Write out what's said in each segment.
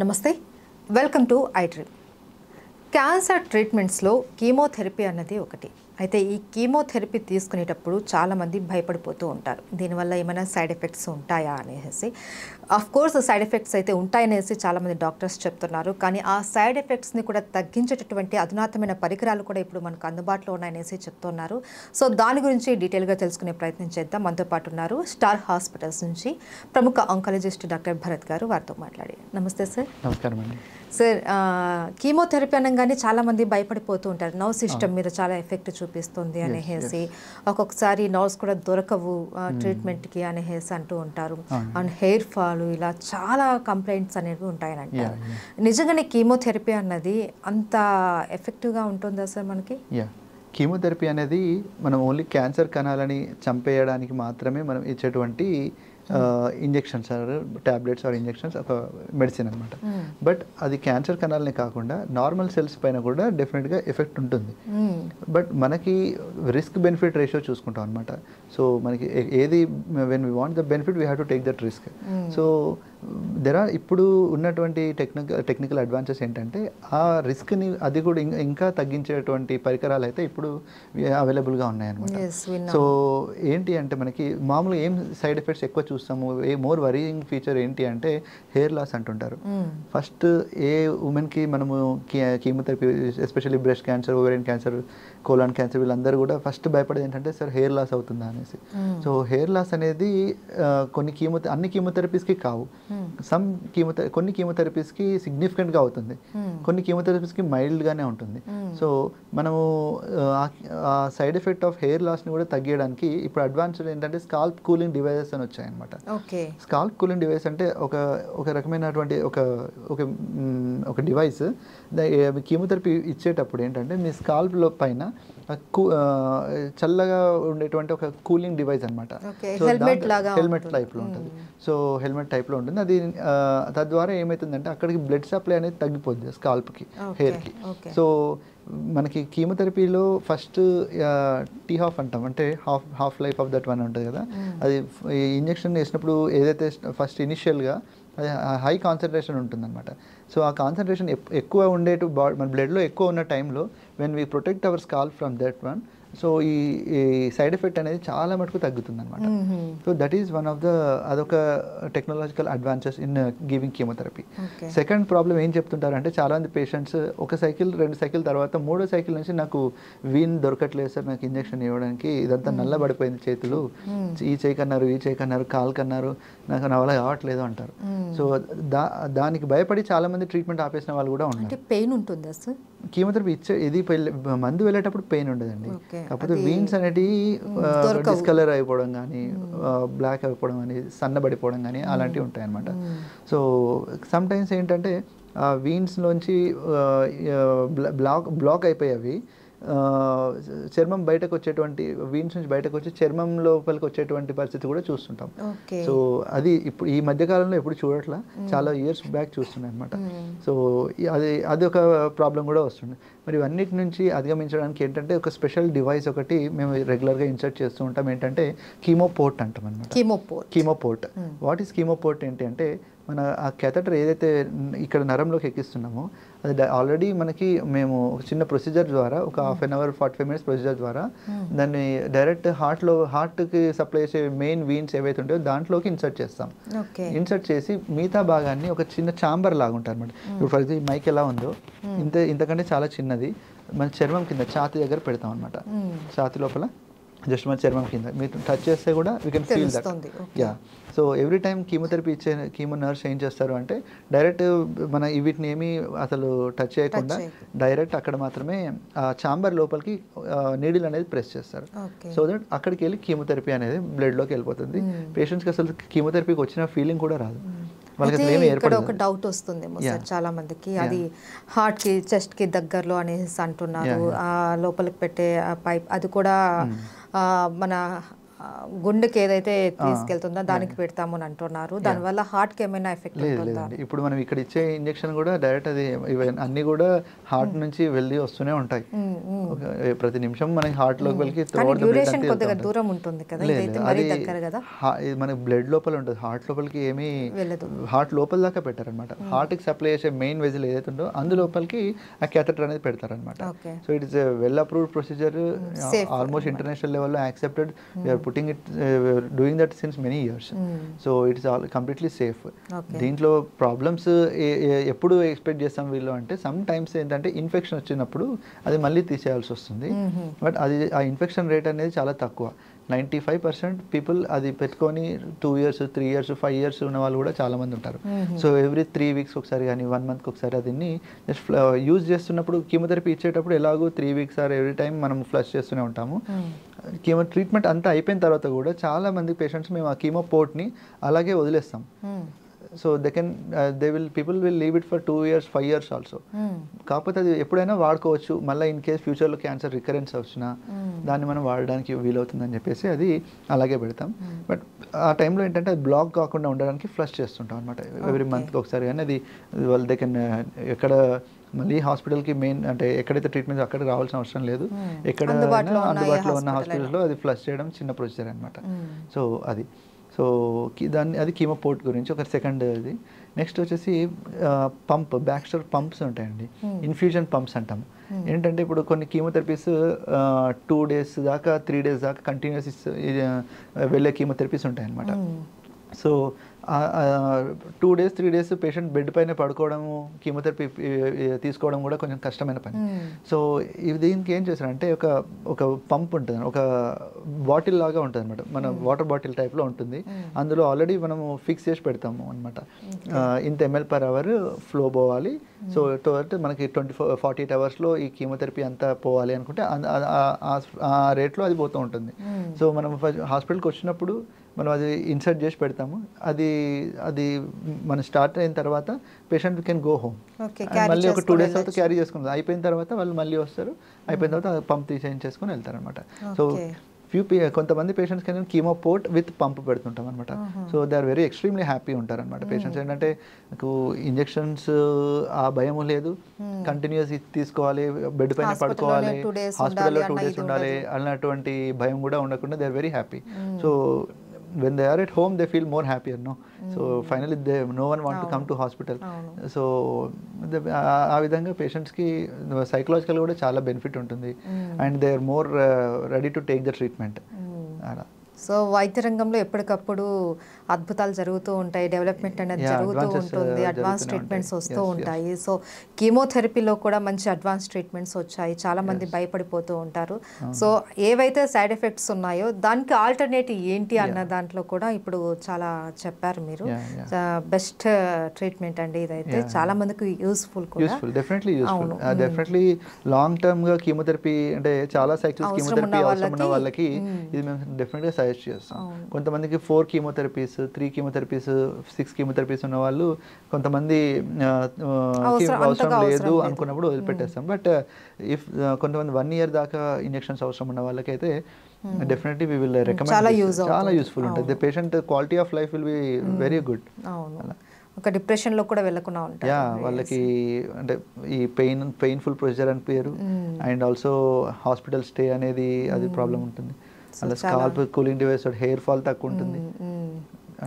నమస్తే welcome to iDream. Cancer ట్రీట్మెంట్స్లో chemotherapy అన్నది ఒకటి. అయితే ఈ కీమోథెరపీ తీసుకునేటప్పుడు చాలామంది భయపడిపోతూ ఉంటారు. దీనివల్ల ఏమైనా సైడ్ ఎఫెక్ట్స్ ఉంటాయా అనేసి. కోర్స్ సైడ్ ఎఫెక్ట్స్ అయితే ఉంటాయనేసి చాలామంది డాక్టర్స్ చెప్తున్నారు. కానీ ఆ సైడ్ ఎఫెక్ట్స్ని కూడా తగ్గించేటటువంటి అధునాతమైన పరికరాలు కూడా ఇప్పుడు మనకు అందుబాటులో ఉన్నాయనేసి చెప్తున్నారు. సో దాని గురించి డీటెయిల్గా తెలుసుకునే ప్రయత్నం చేద్దాం. మనతో పాటు ఉన్నారు స్టార్ హాస్పిటల్స్ నుంచి ప్రముఖ ఆంకాలజిస్ట్ డాక్టర్ భరత్ గారు. వారితో మాట్లాడి. నమస్తే సార్. నమస్కారం అండి. సార్, కీమోథెరపీ అనగానే చాలామంది భయపడిపోతూ ఉంటారు. నర్వ్ సిస్టమ్ మీద చాలా ఎఫెక్ట్ చూపిస్తుంది అనేసి, ఒక్కొక్కసారి నర్వ్స్ కూడా దొరకవు ట్రీట్మెంట్కి అనేసి అంటూ ఉంటారు. అండ్ హెయిర్ ఫాల్, ఇలా చాలా కంప్లైంట్స్ అనేవి ఉంటాయని అంటారు. నిజంగానే కీమోథెరపీ అన్నది అంత ఎఫెక్టివ్గా ఉంటుందా సార్ మనకి? కీమోథెరపీ అనేది మనం ఓన్లీ క్యాన్సర్ కణాలని చంపేయడానికి మాత్రమే మనం ఇచ్చేటువంటి injections or tablets or injections, ఒక మెడిసిన్ అనమాట. బట్ అది క్యాన్సర్ కణాలనే కాకుండా నార్మల్ సెల్స్ పైన కూడా డెఫినెట్గా ఎఫెక్ట్ ఉంటుంది. బట్ మనకి రిస్క్ బెనిఫిట్ రేషియో చూసుకుంటాం అనమాట. సో మనకి ఏది when we want the benefit we have to take that risk. So ఇప్పుడు ఉన్నటువంటి టెక్నికల్ అడ్వాన్సెస్ ఏంటంటే ఆ రిస్క్ని అది కూడా ఇంకా తగ్గించేటువంటి పరికరాలు అయితే ఇప్పుడు అవైలబుల్గా ఉన్నాయన్నమాట. సో ఏంటి అంటే మనకి మామూలుగా ఏం సైడ్ ఎఫెక్ట్స్ ఎక్కువ చూస్తాము, మోర్ వరీయింగ్ ఫీచర్ ఏంటి అంటే హెయిర్ లాస్ అంటుంటారు. ఫస్ట్ ఏ ఉమెన్కి మనము chemotherapy, especially breast cancer, ovarian cancer, colon cancer, వీళ్ళందరూ కూడా ఫస్ట్ భయపడేది ఏంటంటే సార్ హెయిర్ లాస్ అవుతుందా అనేసి. సో హెయిర్ లాస్ అనేది అన్ని కీమోథెరపీస్కి కావు. కొన్ని కీమోథెరపీస్కి సిగ్నిఫికెంట్గా అవుతుంది, కొన్ని కీమోథెరపీస్కి మైల్డ్గానే ఉంటుంది. సో మనము ఆ సైడ్ ఎఫెక్ట్ ఆఫ్ హెయిర్ లాస్ని కూడా తగ్గించడానికి ఇప్పుడు అడ్వాన్స్డ్ ఏంటంటే స్కాల్ప్ కూలింగ్ డివైజెస్ అని వచ్చాయన్నమాట. స్కాల్ప్ కూలింగ్ డివైస్ అంటే ఒక రకమైనటువంటి ఒక డివైస్. కీమోథెరపీ ఇచ్చేటప్పుడు ఏంటంటే మీ స్కాల్ప్ పైన చల్లగా ఉండేటువంటి ఒక కూలింగ్ డివైస్ అనమాట. హెల్మెట్ టైప్లో ఉంటుంది. సో హెల్మెట్ టైప్లో ఉంటుంది అది. తద్వారా ఏమవుతుందంటే అక్కడికి బ్లడ్ సప్లై అనేది తగ్గిపోద్ది స్కాల్ప్కి, హెయిర్కి. సో మనకి కీమోథెరపీలో ఫస్ట్ టీ-హాఫ్ అంటాం, అంటే half life of that one ఉంటుంది కదా. అది ఇంజెక్షన్ వేసినప్పుడు ఏదైతే ఫస్ట్ ఇనిషియల్గా అది హై కాన్సన్ట్రేషన్ ఉంటుందన్నమాట. సో ఆ కాన్సన్ట్రేషన్ ఎక్కువ ఉండేటు మన బ్లడ్లో ఎక్కువ ఉన్న టైంలో when we protect our scalp from that one, so ఈ సైడ్ ఎఫెక్ట్ అనేది చాలా మటుకు తగ్గుతుంది అనమాట. So that is one of the అదొక technological advances in giving chemotherapy. Second problem ఏం చెప్తుంటారంటే చాలామంది పేషెంట్స్ ఒక సైకిల్, 2 సైకిల్ తర్వాత 3వ సైకిల్ నుంచి నాకు వీన్ దొరకట్లేదు సార్, నాకు ఇంజెక్షన్ ఇవ్వడానికి ఇదంతా నల్లబడిపోయింది, చేతులు ఈ చేయికన్నారు, కాలు కన్నారు, నాకు నా వల్ల కావట్లేదు అంటారు. సో దానికి భయపడి చాలామంది ట్రీట్మెంట్ ఆపేసిన వాళ్ళు కూడా ఉన్నారు. పెయిన్ ఉంటుందా సార్? కీమోథెరపీ ఇది మందు వెళ్ళేటప్పుడు పెయిన్ ఉండదండి. కాకపోతే వీన్స్ అనేటివి డిస్కలర్ అయిపోవడం కానీ, బ్లాక్ అయిపోవడం కానీ, సన్నబడిపోవడం కానీ అలాంటివి ఉంటాయి అన్నమాట. సో సమ్ టైమ్స్ ఏంటంటే ఆ వీన్స్లోంచి బ్లాక్ అయిపోయేవి చర్మం బయటకు వచ్చేటువంటి, వీన్స్ నుంచి బయటకు వచ్చి చర్మం లోపలికి వచ్చేటువంటి పరిస్థితి కూడా చూస్తుంటాం. సో అది ఇప్పుడు ఈ మధ్యకాలంలో ఎప్పుడు చూడట్లా, చాలా ఇయర్స్ బ్యాక్ చూస్తున్నాయి అనమాట. సో అది ఒక ప్రాబ్లం కూడా వస్తుంది. మరి ఇవన్నిటి నుంచి అధిగమించడానికి ఏంటంటే ఒక స్పెషల్ డివైస్ ఒకటి మేము రెగ్యులర్గా ఇన్సర్ట్ చేస్తూ ఉంటాం. ఏంటంటే కీమోపోర్ట్ అంటాం అనమాట. కీమోపోర్ట్. వాట్ ఈస్ కీమోపోర్ట్ ఏంటి అంటే మన ఆ కెథటర్ ఏదైతే ఇక్కడ నరంలోకి ఎక్కిస్తున్నామో అది ఆల్రెడీ మనకి మేము ఒక చిన్న ప్రొసీజర్ ద్వారా, ఒక half an hour 45 minutes procedure ద్వారా దాన్ని డైరెక్ట్ హార్ట్కి సప్లై చేసే మెయిన్ వీన్స్ ఏవైతే ఉంటాయో దాంట్లోకి ఇన్సర్ట్ చేస్తాం. ఇన్సర్ట్ చేసి మిగతా భాగాన్ని ఒక చిన్న ఛాంబర్ లాగా ఉంటుంది అనమాట. ఇప్పుడు ఫర్ ఎగ్జాంపుల్ మైక్ ఎలా ఉందో ఇంతకంటే చాలా చిన్నది మన చర్మం కింద ఛాతీ దగ్గర పెడతాం అనమాట. ఛాతీ లోపల జస్ట్ మన చర్మం కింద మీరు టచ్ చేస్తే కూడా we can feel that. So every time chemotherapy ఇచ్చే కీమో నర్స్ ఏం చేస్తారు అంటే డైరెక్ట్ మన వీటిని ఏమీ అసలు టచ్ చేయకుండా డైరెక్ట్ అక్కడ మాత్రమే ఆ ఛాంబర్ లోపలికి నీడిల్ అనేది ప్రెస్ చేస్తారు. సో దట్ అక్కడికి వెళ్ళి కీమోథెరపీ అనేది బ్లడ్లోకి వెళ్ళిపోతుంది. పేషెంట్స్కి అసలు కీమోథెరపీకి వచ్చిన ఫీలింగ్ కూడా రాదు. ఇక్కడ ఒక డౌట్ వస్తుంది చాలా మందికి, అది హార్ట్ కి, చెస్ట్ కి దగ్గరలో అనేసి అంటున్నారు. లోపలికి పెట్టే పైప్ అది కూడా మన గుండెకి ఏదైతే తీసుకెళ్తుందో దానికి పెడతాము అని అంటున్నారు. దానివల్ల హార్ట్కి ఏమైనా ఎఫెక్ట్ ఉంటుందా? లేదండి, ఇప్పుడు మనం ఇక్కడ ఇచ్చే ఇంజెక్షన్ కూడా డైరెక్ట్ అది అన్ని కూడా హార్ట్ నుంచి వెళ్ళి వస్తూనే ఉంటాయి. ప్రతి నిమిషం మనకి హార్ట్ లోకి వెళ్ళి డ్యూరేషన్ కొద్దిగా దూరం ఉంటుంది కదా, ఇదైతే మరీ దగ్గర కదా. మన బ్లడ్ లోపల ఉంటుంది, హార్ట్ లోపలికి ఏమీ వెళ్ళదు. హార్ట్ లోపల దాకా పెట్టారనమాట. హార్ట్ కి సప్లై చేసే మెయిన్ వెజిల్ ఏదైతే ఉందో అందులోపలికి ఆ క్యాథెటర్ అనేది పెడతారనమాట. So it is well approved procedure, almost international లెవెల్లో accepted. We are putting it, doing that since many years. So it is all completely safe. దీంట్లో ప్రాబ్లమ్స్ ఎప్పుడు ఎక్స్పెక్ట్ చేస్తాం వీళ్ళు అంటే, సమ్ టైమ్స్ ఏంటంటే ఇన్ఫెక్షన్ వచ్చినప్పుడు అది మళ్ళీ తీసేయాల్సి వస్తుంది. బట్ అది ఆ ఇన్ఫెక్షన్ రేట్ అనేది చాలా తక్కువ. 95% పీపుల్ అది పెట్టుకొని 2 years 3 years 5 years ఉన్న వాళ్ళు కూడా చాలా మంది ఉంటారు. సో ఎవ్రీ 3 weeks ఒకసారి కానీ 1 month ఒకసారి అదిని జస్ట్ యూజ్ చేస్తున్నప్పుడు, కీమోథెరపీ ఇచ్చేటప్పుడు ఎలాగో 3 weeks ఆర్ ఎవ్రీ టైం మనం ఫ్లష్ చేస్తూనే ఉంటాము. కీమో ట్రీట్మెంట్ అంతా అయిపోయిన తర్వాత కూడా చాలా మంది పేషెంట్స్ మేము ఆ కీమో పోర్ట్ని అలాగే వదిలేస్తాం. So people will leave it for 2 years 5 years also. కాకపోతే అది ఎప్పుడైనా వాడుకోవచ్చు, మళ్ళీ ఇన్ కేస్ ఫ్యూచర్లో క్యాన్సర్ రికరెన్స్ వచ్చినా దాన్ని మనం వాడడానికి వీలవుతుందని చెప్పేసి అది అలాగే పెడతాం. బట్ ఆ టైంలో ఏంటంటే అది బ్లాక్ కాకుండా ఉండడానికి ఫ్లష్ చేస్తుంటాం అనమాట ఎవ్రీ మంత్కి ఒకసారి. కానీ అది వాళ్ళు దే కెన్ ఎక్కడ మళ్ళీ హాస్పిటల్కి మెయిన్ అంటే ఎక్కడైతే ట్రీట్మెంట్ అక్కడ రావాల్సిన అవసరం లేదు, ఎక్కడ అందుబాటులో ఉన్న హాస్పిటల్స్లో అది ఫ్లష్ చేయడం చిన్న ప్రొసీజర్ అనమాట. సో అది అది కీమో పోర్ట్ గురించి ఒక సెకండ్. అది నెక్స్ట్ వచ్చేసి పంప్, బ్యాక్స్టర్ పంప్స్ ఉంటాయండి, ఇన్ఫ్యూజన్ పంప్స్ అంటాము. ఏంటంటే ఇప్పుడు కొన్ని కీమోథెరపీస్ 2 days దాకా 3 days దాకా కంటిన్యూస్ వెళ్ళే కీమోథెరపీస్ ఉంటాయన్నమాట. So 2 days 3 days patient bed పైన పడుకోవడము, కీమోథెరపీ తీసుకోవడం కూడా కొంచెం కష్టమైన పని. సో దీనికి ఏం చేశారంటే ఒక పంప్ ఉంటుంది, ఒక బాటిల్ లాగా ఉంటుంది అనమాట, మన వాటర్ బాటిల్ టైప్లో ఉంటుంది. అందులో ఆల్రెడీ మనము ఫిక్స్ చేసి పెడతాము అనమాట, ఇంత ml/hour ఫ్లో పోవాలి. సో మనకి 48 hours ఈ కీమోథెరపీ అంతా పోవాలి అనుకుంటే ఆ రేట్లో అది పోతూ ఉంటుంది. సో మనం హాస్పిటల్కి వచ్చినప్పుడు మనం అది ఇన్సర్ట్ చేసి పెడతాము. అది మనం స్టార్ట్ అయిన తర్వాత పేషెంట్ కెన్ గో హోమ్. మళ్ళీ ఒక 2 days తర్వాత క్యారీ చేసుకుంటారు. అయిపోయిన తర్వాత వాళ్ళు మళ్ళీ వస్తారు, అయిపోయిన తర్వాత పంప్ తీసేసుకొని వెళ్తారు అనమాట. సో కొంతమంది పేషెంట్స్ కి కీమో పోర్ట్ విత్ పంప్ పెడుతుంటాం అనమాట. So they are very extremely happy ఉంటారు అనమాట పేషెంట్స్. ఏంటంటే నాకు ఇంజెక్షన్స్ ఆ భయం లేదు, కంటిన్యూస్ తీసుకోవాలి, బెడ్ పైన పడుకోవాలి, హాస్పిటల్లో 2 days ఉండాలి అన్నటువంటి భయం కూడా ఉండకుండా they are very happy. So when they are at home they feel more happier, no? So finally no one want to come to hospital. So ఆ విధంగా పేషెంట్స్ కి సైకలాజికల్ కూడా చాలా బెనిఫిట్ ఉంటుంది, and they are more ready to take the treatment. అలా so వైద్య రంగంలో ఎప్పటికప్పుడు అద్భుతాలు జరుగుతూ ఉంటాయి, డెవలప్మెంట్ అనేది జరుగుతూ ఉంటుంది, అడ్వాన్స్ ట్రీట్మెంట్స్ వస్తూ ఉంటాయి. సో కీమోథెరపీలో కూడా మంచి అడ్వాన్స్ ట్రీట్మెంట్స్ వచ్చాయి, చాలా మంది భయపడిపోతూ ఉంటారు. సో ఏవైతే సైడ్ ఎఫెక్ట్స్ ఉన్నాయో దానికి ఆల్టర్నేటివ్ ఏంటి అన్న దాంట్లో కూడా ఇప్పుడు చాలా చెప్పారు మీరు. బెస్ట్ ట్రీట్మెంట్ అండి ఇదైతే, చాలా మందికి యూస్ఫుల్ కూడా. Definitely useful, definitely long term గా కీమోథెరపీ అంటే చాలా సైకిల్స్ కీమోథెరపీ అవసరం ఉన్న వాళ్ళకి ఇది మేము డెఫినెట్ గా సజెస్ట్ చేస్తాం. కొంతమందికి 4 కీమోథెరపీస్ 3 కీమోథెరపీస్ 6 కీమోథెరపీస్ ఉన్న వాళ్ళు కొంతమంది అవసరం లేదు అనుకున్నప్పుడు వదిలిపెట్టేస్తాం. బట్ ఇఫ్ కొంతమంది 1 year దాకా ఇంజెక్షన్స్ అవసరం ఉన్న వాళ్ళకైతే డెఫినెట్లీ వి విల్ రికమెండ్. చాలా యూస్ఫుల్ ఉంటుంది, the patient quality of life will be very good. ఒక డిప్రెషన్లో కూడా వెళ్ళకుండా ఉంటారు. వాళ్ళకి అంటే ఈ పెయిన్ఫుల్ ప్రొసీజర్ అని పేరు, అండ్ ఆల్సో హాస్పిటల్ స్టే అనేది అది ప్రాబ్లం ఉంటుంది. అలా scalp cooling device, hair fall తక్కువ ఉంటుంది,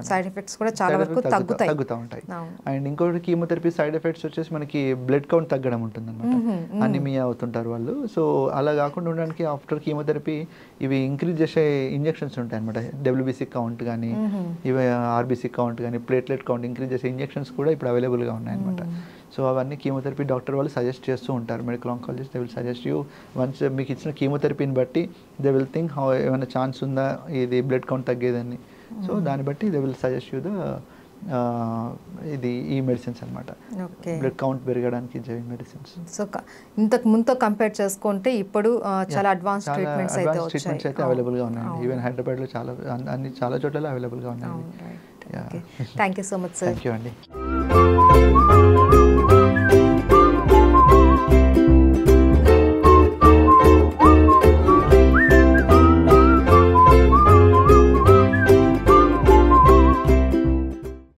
సైడ్ ఎఫెక్ట్స్ కూడా చాలా వరకు తగ్గుతూ ఉంటాయి. అండ్ ఇంకోటి కీమోథెరపీ సైడ్ ఎఫెక్ట్స్ వచ్చేసి మనకి బ్లడ్ కౌంట్ తగ్గడం ఉంటుంది అనమాట, అనిమియా అవుతుంటారు వాళ్ళు. సో అలా కాకుండా ఉండడానికి ఆఫ్టర్ కీమోథెరపీ ఇవి ఇంక్రీజ్ చేసే ఇంజెక్షన్స్ ఉంటాయి అనమాట. WBC కౌంట్ కానీ, ఇవి RBC కౌంట్ కానీ, ప్లేట్లెట్ కౌంట్ ఇంక్రీజ్ చేసే ఇంజెక్షన్స్ కూడా ఇప్పుడు అవైలబుల్గా ఉన్నాయి అనమాట. సో అవన్నీ కీమోథెరపీ డాక్టర్ వాళ్ళు సజెస్ట్ చేస్తూ ఉంటారు, medical oncologist they will suggest you. Once మీకు ఇచ్చిన కీమోథెరపీని బట్టి దే విల్ థింక్ ఏమైనా ఛాన్స్ ఉందా ఇది బ్లడ్ కౌంట్ తగ్గేదని. సో దాన్ని బట్టి దే విల్ సజెస్ట్ యూ ఈ మెడిసిన్స్ అనమాట, బ్లడ్ కౌంట్ పెరగడానికి ఇచ్చే మెడిసిన్స్. సో ఇంతకు ముందుతో కంపేర్ చేసుకుంటే ఇప్పుడు చాలా అడ్వాన్స్ ట్రీట్మెంట్స్ అయితే అవైలబుల్గా ఉన్నాయండి. ఈవెన్ హైదరాబాద్లో చాలా చోట్ల అవైలబుల్గా ఉన్నాయండి. Thank you so much sir. Thank you అండి.